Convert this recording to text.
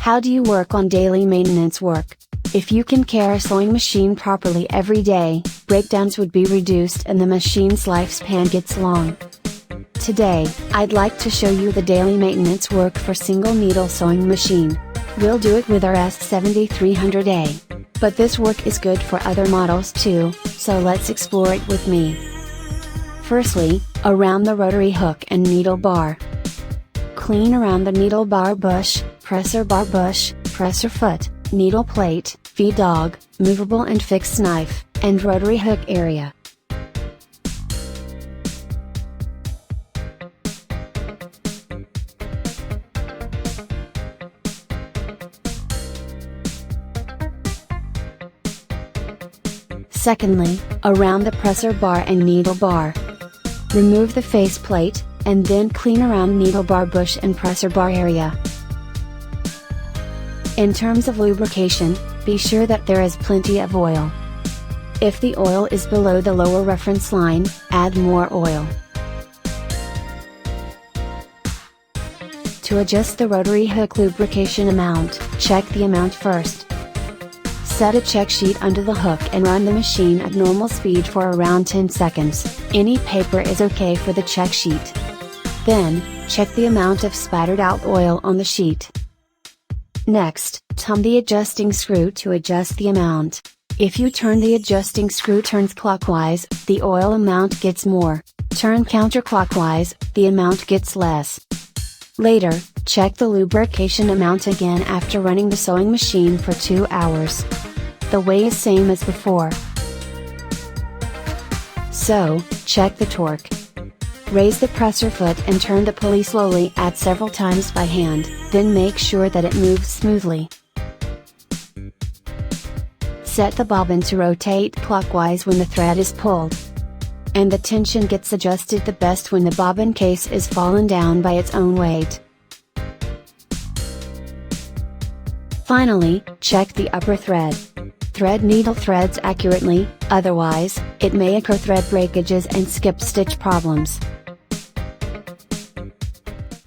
How do you work on daily maintenance work? If you can care a sewing machine properly every day, breakdowns would be reduced and the machine's lifespan gets long. Today, I'd like to show you the daily maintenance work for single needle sewing machine. We'll do it with our S7300A. But this work is good for other models too, so let's explore it with me. Firstly, around the rotary hook and needle bar. Clean around the needle bar bush, presser foot, needle plate, V-dog, movable and fixed knife, and rotary hook area. Secondly, around the presser bar and needle bar. Remove the faceplate, and then clean around needle bar bush and presser bar area. In terms of lubrication, be sure that there is plenty of oil. If the oil is below the lower reference line, add more oil. To adjust the rotary hook lubrication amount, check the amount first. Set a check sheet under the hook and run the machine at normal speed for around 10 seconds, any paper is okay for the check sheet. Then, check the amount of spattered out oil on the sheet. Next, turn the adjusting screw to adjust the amount. If you turn the adjusting screw turns clockwise, the oil amount gets more. Turn counterclockwise, the amount gets less. Later, check the lubrication amount again after running the sewing machine for 2 hours. The way is same as before. So, check the torque. Raise the presser foot and turn the pulley slowly at several times by hand, then make sure that it moves smoothly. Set the bobbin to rotate clockwise when the thread is pulled. And the tension gets adjusted the best when the bobbin case is fallen down by its own weight. Finally, check the upper thread. Thread needle threads accurately, otherwise, it may occur thread breakages and skip stitch problems.